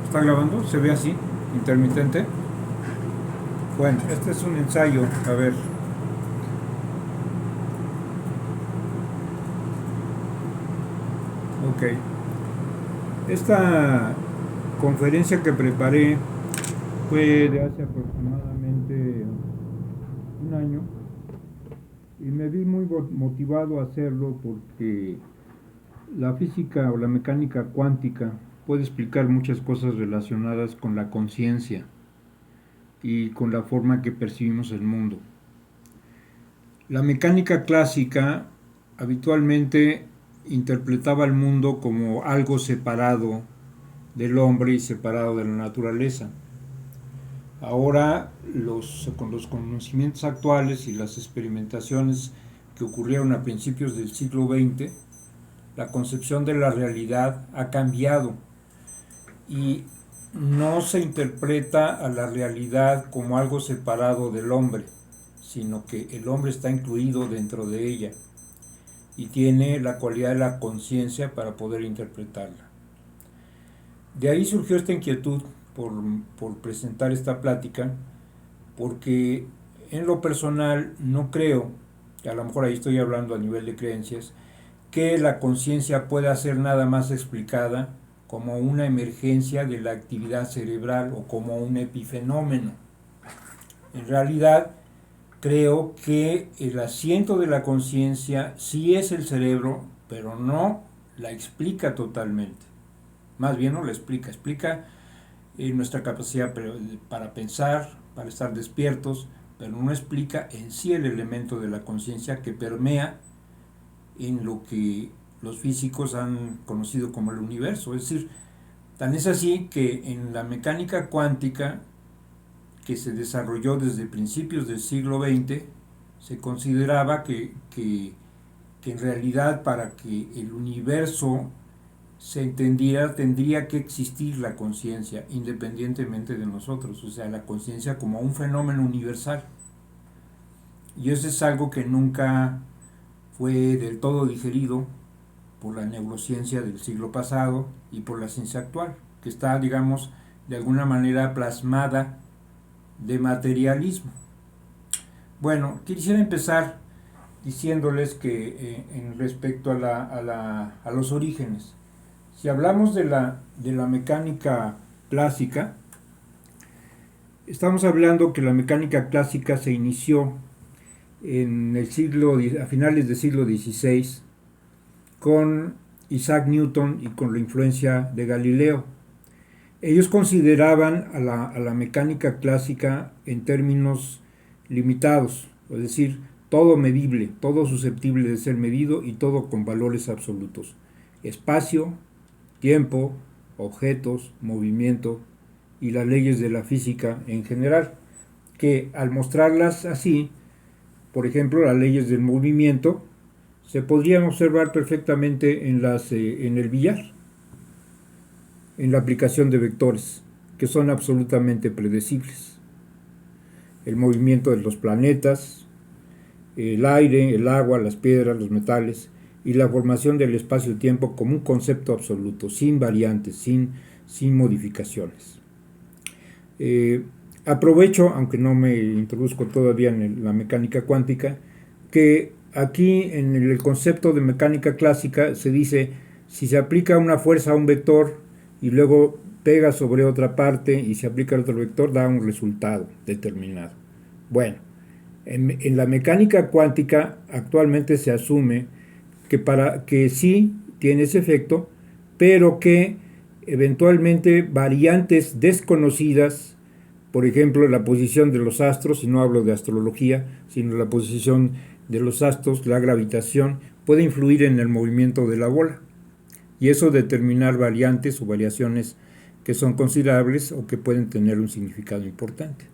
¿Está grabando? ¿Se ve así? Intermitente. Bueno, este es un ensayo. A ver. Ok. Esta conferencia que preparé fue de hace aproximadamente un año y me vi muy motivado a hacerlo porque la física o la mecánica cuántica puede explicar muchas cosas relacionadas con la conciencia y con la forma que percibimos el mundo. La mecánica clásica habitualmente interpretaba el mundo como algo separado del hombre y separado de la naturaleza. Ahora, con los conocimientos actuales y las experimentaciones que ocurrieron a principios del siglo XX, la concepción de la realidad ha cambiado y no se interpreta a la realidad como algo separado del hombre, sino que el hombre está incluido dentro de ella y tiene la cualidad de la conciencia para poder interpretarla. De ahí surgió esta inquietud por presentar esta plática, porque en lo personal no creo, a lo mejor ahí estoy hablando a nivel de creencias, que la conciencia pueda ser nada más explicada como una emergencia de la actividad cerebral o como un epifenómeno. En realidad, creo que el asiento de la conciencia sí es el cerebro, pero no la explica totalmente. Más bien no la explica, explica nuestra capacidad para pensar, para estar despiertos, pero no explica en sí el elemento de la conciencia que permea en lo que los físicos han conocido como el universo. Es decir, tan es así que en la mecánica cuántica, que se desarrolló desde principios del siglo XX, se consideraba que en realidad para que el universo se entendiera tendría que existir la conciencia independientemente de nosotros, o sea, la conciencia como un fenómeno universal. Y eso es algo que nunca fue del todo digerido por la neurociencia del siglo pasado y por la ciencia actual, que está, digamos, de alguna manera plasmada de materialismo. Bueno, quisiera empezar diciéndoles que en respecto a los orígenes, si hablamos de la mecánica clásica, estamos hablando que la mecánica clásica se inició en el a finales del siglo XVI con Isaac Newton y con la influencia de Galileo. Ellos consideraban a la mecánica clásica en términos limitados, es decir, todo medible, todo susceptible de ser medido y todo con valores absolutos. Espacio, tiempo, objetos, movimiento y las leyes de la física en general, que al mostrarlas así, por ejemplo, las leyes del movimiento, se podrían observar perfectamente en el billar, en la aplicación de vectores, que son absolutamente predecibles. El movimiento de los planetas, el aire, el agua, las piedras, los metales y la formación del espacio-tiempo como un concepto absoluto, sin variantes, sin modificaciones. Aprovecho, aunque no me introduzco todavía en la mecánica cuántica, que aquí en el concepto de mecánica clásica se dice, si se aplica una fuerza a un vector y luego pega sobre otra parte y se aplica otro vector, da un resultado determinado. Bueno, en la mecánica cuántica actualmente se asume que sí tiene ese efecto, pero que eventualmente variantes desconocidas, por ejemplo la posición de los astros, y no hablo de astrología, sino la posición de los astros, la gravitación, puede influir en el movimiento de la bola y eso determinar variantes o variaciones que son considerables o que pueden tener un significado importante.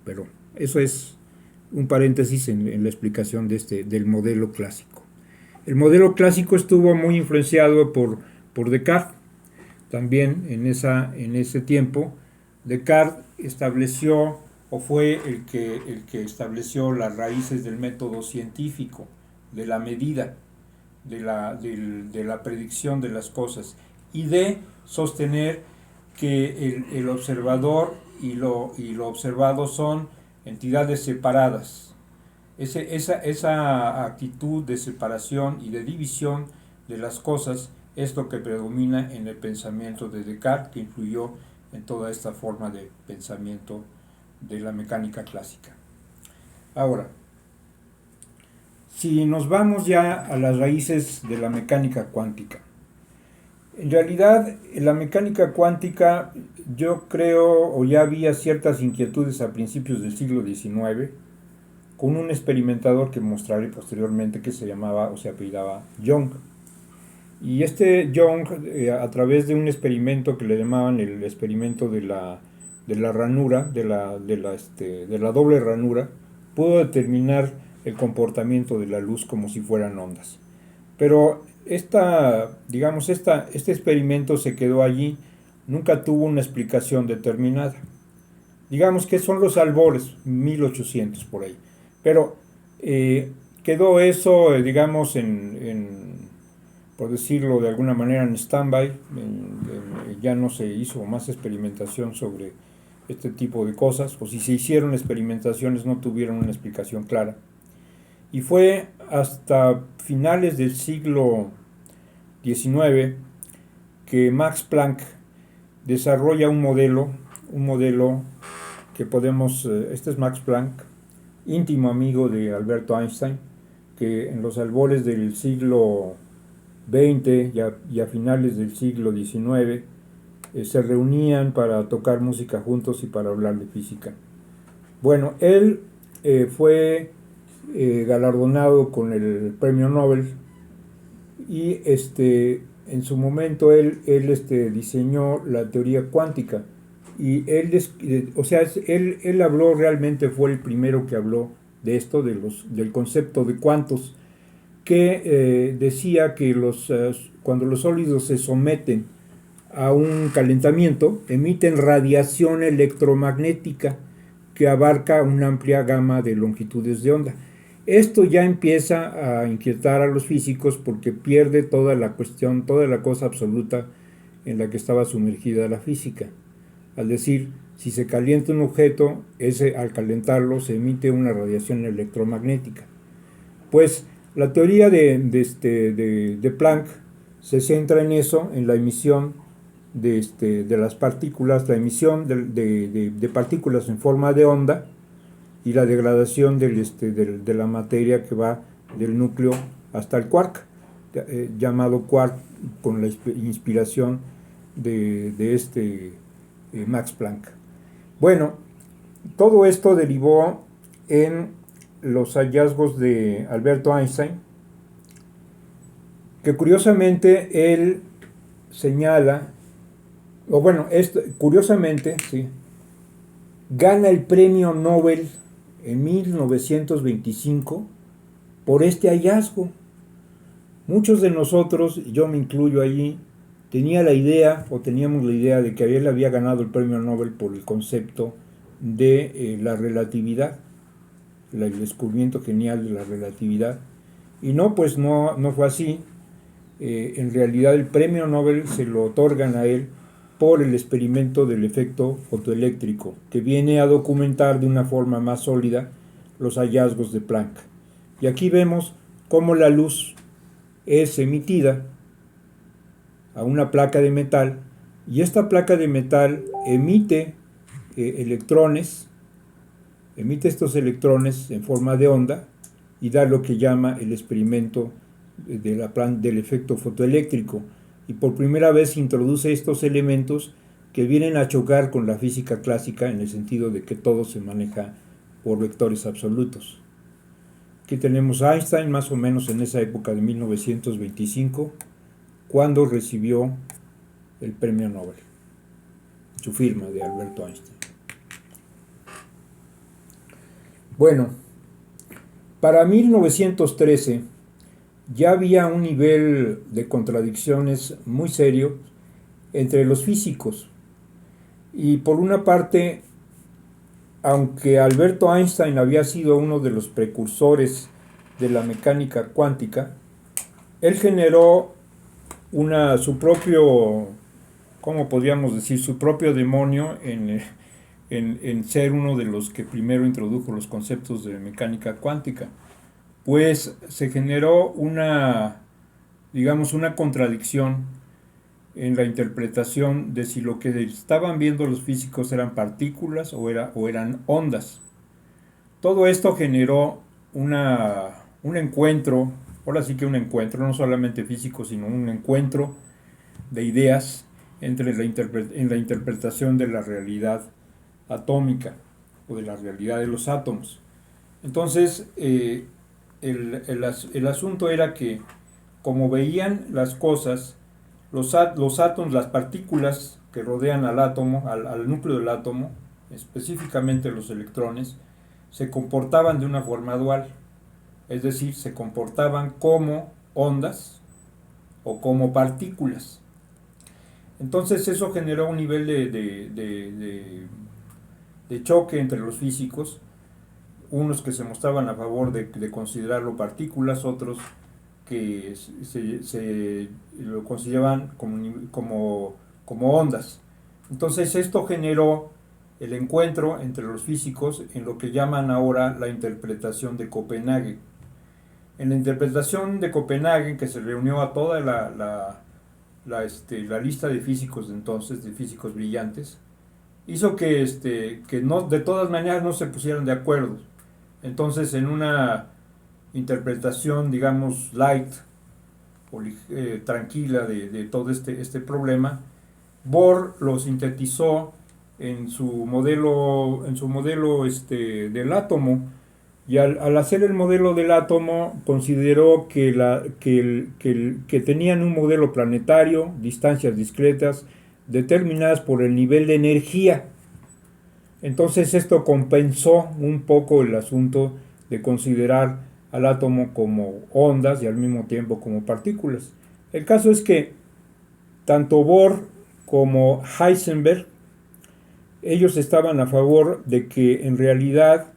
Pero eso es un paréntesis en la explicación del modelo clásico. El modelo clásico estuvo muy influenciado por Descartes. También en ese tiempo, Descartes estableció o fue el que estableció las raíces del método científico, de la medida, de la predicción de las cosas y de sostener que el observador y lo observado son entidades separadas. Esa actitud de separación y de división de las cosas es lo que predomina en el pensamiento de Descartes, que influyó en toda esta forma de pensamiento de la mecánica clásica. Ahora, si nos vamos ya a las raíces de la mecánica cuántica, en realidad la mecánica cuántica, yo creo, o ya había ciertas inquietudes a principios del siglo XIX, con un experimentador que mostraré posteriormente, que se llamaba o se apellidaba Young. Y este Young, a través de un experimento que le llamaban el experimento de la ranura, de la doble ranura, pudo determinar el comportamiento de la luz como si fueran ondas. Pero este experimento se quedó allí, nunca tuvo una explicación determinada. Digamos que son los albores, 1800 por ahí. Pero quedó eso, digamos, por decirlo de alguna manera, en stand-by. Ya no se hizo más experimentación sobre este tipo de cosas, o si se hicieron experimentaciones no tuvieron una explicación clara. Y fue hasta finales del siglo XIX que Max Planck desarrolla un modelo que podemos, este es Max Planck, íntimo amigo de Alberto Einstein, que en los albores del siglo XX y a finales del siglo XIX se reunían para tocar música juntos y para hablar de física. Bueno, él fue galardonado con el premio Nobel y en su momento él diseñó la teoría cuántica y él habló, realmente fue el primero que habló de esto, del concepto de cuantos, que decía que cuando los sólidos se someten a un calentamiento, emiten radiación electromagnética que abarca una amplia gama de longitudes de onda. Esto ya empieza a inquietar a los físicos porque pierde toda la cuestión, toda la cosa absoluta en la que estaba sumergida la física. Al decir, si se calienta un objeto, al calentarlo se emite una radiación electromagnética. Pues la teoría de Planck se centra en eso, en la emisión de las partículas, la emisión de partículas en forma de onda y la degradación de la materia que va del núcleo hasta el quark, llamado quark con la inspiración de Max Planck. Bueno, todo esto derivó en los hallazgos de Alberto Einstein, que curiosamente él señala, curiosamente, sí, gana el premio Nobel en 1925 por este hallazgo. Muchos de nosotros, yo me incluyo allí, teníamos la idea de que él había ganado el premio Nobel por el concepto de la relatividad, el descubrimiento genial de la relatividad. Y no, pues no fue así. En realidad el premio Nobel se lo otorgan a él por el experimento del efecto fotoeléctrico, que viene a documentar de una forma más sólida los hallazgos de Planck. Y aquí vemos cómo la luz es emitida a una placa de metal, y esta placa de metal emite estos electrones en forma de onda y da lo que llama el experimento del efecto fotoeléctrico. Y por primera vez introduce estos elementos que vienen a chocar con la física clásica en el sentido de que todo se maneja por vectores absolutos. Aquí tenemos a Einstein más o menos en esa época de 1925, cuando recibió el premio Nobel, su firma de Alberto Einstein. Bueno, para 1913 ya había un nivel de contradicciones muy serio entre los físicos. Y por una parte, aunque Alberto Einstein había sido uno de los precursores de la mecánica cuántica, él generó su propio ¿cómo podríamos decir? Su propio demonio en ser uno de los que primero introdujo los conceptos de mecánica cuántica. Pues se generó digamos, una contradicción en la interpretación de si lo que estaban viendo los físicos eran partículas o eran ondas. Todo esto generó un encuentro, ahora sí que un encuentro, no solamente físico, sino un encuentro de ideas en la interpretación de la realidad atómica o de la realidad de los átomos. Entonces, el asunto era que, como veían las cosas, los átomos, las partículas que rodean al átomo, al núcleo del átomo, específicamente los electrones, se comportaban de una forma dual, es decir, se comportaban como ondas o como partículas. Entonces eso generó un nivel de choque entre los físicos, unos que se mostraban a favor de considerarlo partículas, otros que se lo consideraban como ondas. Entonces esto generó el encuentro entre los físicos en lo que llaman ahora la interpretación de Copenhague. En la interpretación de Copenhague, que se reunió a toda la lista de físicos de entonces, de físicos brillantes, hizo que no, de todas maneras no se pusieran de acuerdo. Entonces, en una interpretación, digamos, light o tranquila de todo este problema, Bohr lo sintetizó en su modelo del átomo, y al hacer el modelo del átomo consideró que tenían un modelo planetario, distancias discretas, determinadas por el nivel de energía. Entonces esto compensó un poco el asunto de considerar al átomo como ondas y al mismo tiempo como partículas. El caso es que tanto Bohr como Heisenberg, ellos estaban a favor de que en realidad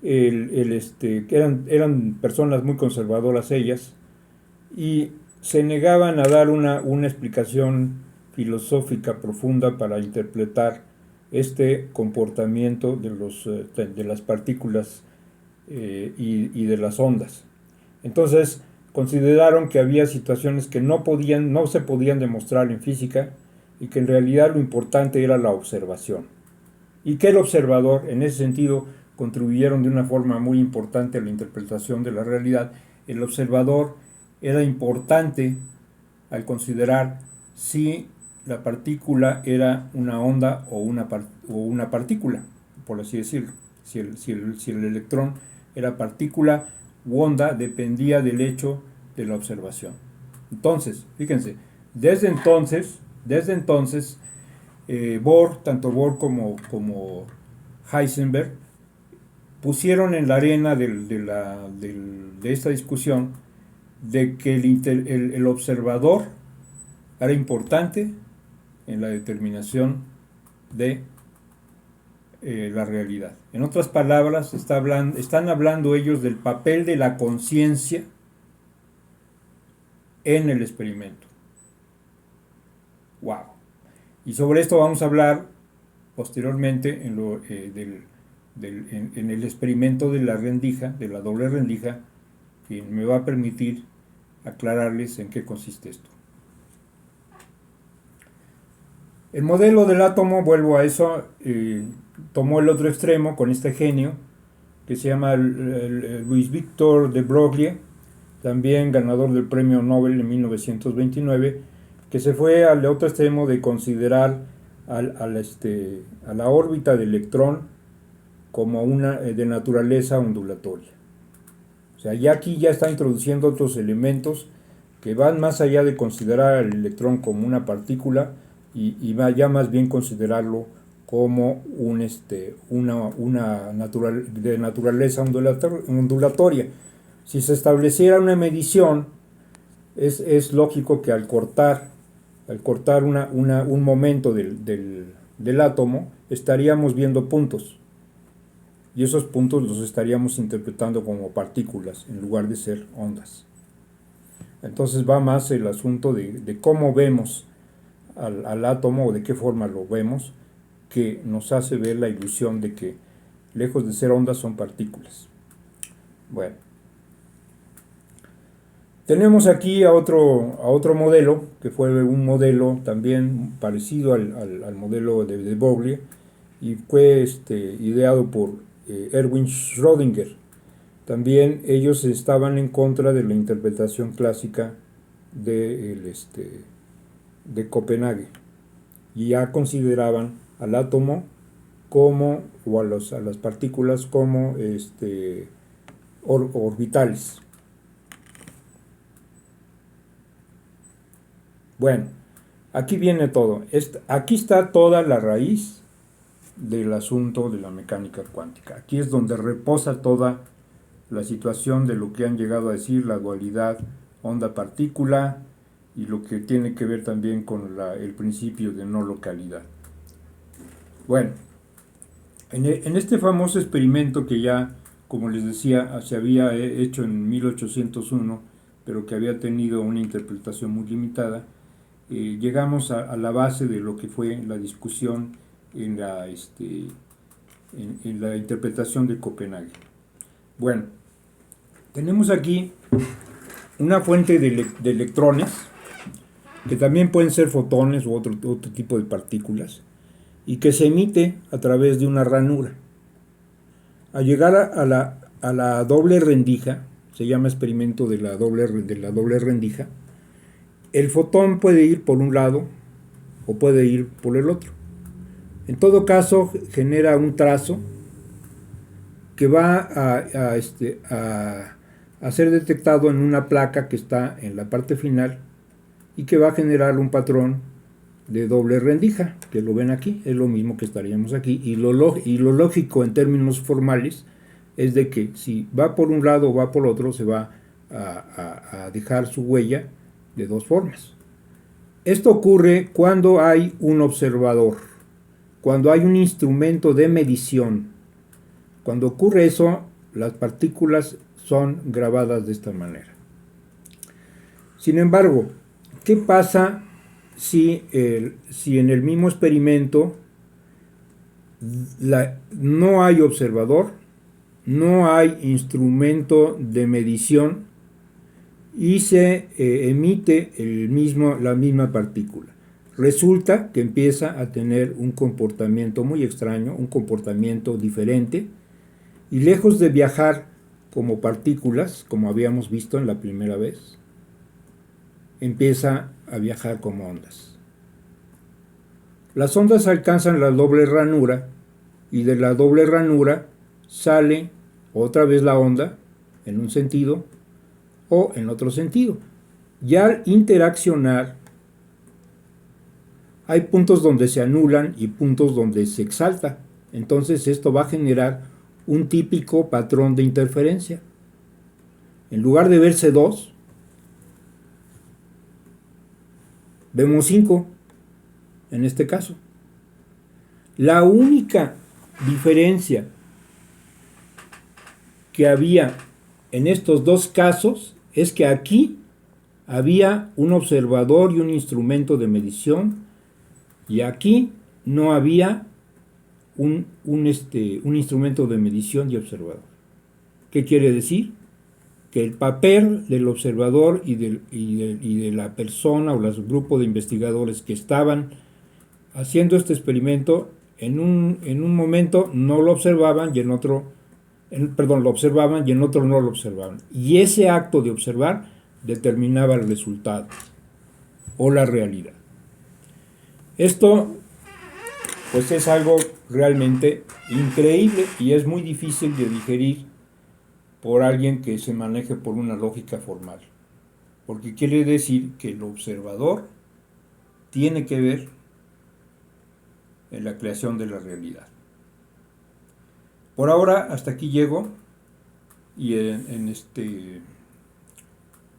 eran personas muy conservadoras ellas, y se negaban a dar una explicación filosófica profunda para interpretar este comportamiento de las partículas y de las ondas. Entonces consideraron que había situaciones que no se podían demostrar en física, y que en realidad lo importante era la observación, y que el observador, en ese sentido, contribuyeron de una forma muy importante a la interpretación de la realidad. El observador era importante al considerar si la partícula era una onda o una partícula, por así decirlo. Si el electrón era partícula u onda, dependía del hecho de la observación. Entonces, fíjense, desde entonces tanto Bohr como Heisenberg pusieron en la arena de esta discusión de que el observador era importante en la determinación de la realidad. En otras palabras, están hablando ellos del papel de la conciencia en el experimento. ¡Wow! Y sobre esto vamos a hablar posteriormente en el experimento de la rendija, de la doble rendija, que me va a permitir aclararles en qué consiste esto. El modelo del átomo, vuelvo a eso, tomó el otro extremo con este genio que se llama Louis Victor de Broglie, también ganador del premio Nobel en 1929, que se fue al otro extremo de considerar a la órbita del electrón como una de naturaleza ondulatoria. O sea, ya aquí ya está introduciendo otros elementos que van más allá de considerar al electrón como una partícula, y va ya más bien considerarlo como de naturaleza ondulatoria. Si se estableciera una medición, es lógico que al cortar un momento del átomo, estaríamos viendo puntos, y esos puntos los estaríamos interpretando como partículas en lugar de ser ondas. Entonces va más el asunto de cómo vemos al átomo o de qué forma lo vemos, que nos hace ver la ilusión de que lejos de ser ondas son partículas. Bueno, tenemos aquí a otro modelo, que fue un modelo también parecido al modelo de Broglie, y fue ideado por Erwin Schrödinger. También ellos estaban en contra de la interpretación clásica de Copenhague, y ya consideraban al átomo como, o a las partículas como orbitales. Bueno, aquí viene todo. Aquí está toda la raíz del asunto de la mecánica cuántica. Aquí es donde reposa toda la situación de lo que han llegado a decir la dualidad onda-partícula y lo que tiene que ver también con el principio de no localidad. Bueno, en este famoso experimento que ya, como les decía, se había hecho en 1801, pero que había tenido una interpretación muy limitada, llegamos a la base de lo que fue la discusión en la interpretación de Copenhague. Bueno, tenemos aquí una fuente de electrones, que también pueden ser fotones u otro tipo de partículas, y que se emite a través de una ranura. Al llegar a la doble rendija, se llama experimento de la doble rendija, el fotón puede ir por un lado o puede ir por el otro. En todo caso, genera un trazo que va a ser detectado en una placa que está en la parte final y que va a generar un patrón de doble rendija, que lo ven aquí, es lo mismo que estaríamos aquí, y lo lógico en términos formales es de que si va por un lado o va por otro, se va a dejar su huella de dos formas. Esto ocurre cuando hay un observador, cuando hay un instrumento de medición. Cuando ocurre eso, las partículas son grabadas de esta manera. Sin embargo, ¿qué pasa si en el mismo experimento no hay observador, no hay instrumento de medición y se emite la misma partícula? Resulta que empieza a tener un comportamiento muy extraño, un comportamiento diferente, y lejos de viajar como partículas, como habíamos visto en la primera vez, empieza a viajar como ondas. Las ondas alcanzan la doble ranura y de la doble ranura sale otra vez la onda en un sentido o en otro sentido. Y al interaccionar hay puntos donde se anulan y puntos donde se exalta. Entonces esto va a generar un típico patrón de interferencia. En lugar de verse 2, vemos 5 en este caso. La única diferencia que había en estos dos casos es que aquí había un observador y un instrumento de medición, y aquí no había un instrumento de medición y observador. ¿Qué quiere decir? Que el papel del observador y de la persona o los grupos de investigadores que estaban haciendo este experimento, en un momento no lo observaban y en otro, lo observaban y en otro no lo observaban. Y ese acto de observar determinaba el resultado o la realidad. Esto pues es algo realmente increíble y es muy difícil de digerir por alguien que se maneje por una lógica formal, porque quiere decir que el observador tiene que ver en la creación de la realidad. Por ahora hasta aquí llego, y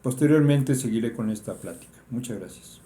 posteriormente seguiré con esta plática. Muchas gracias.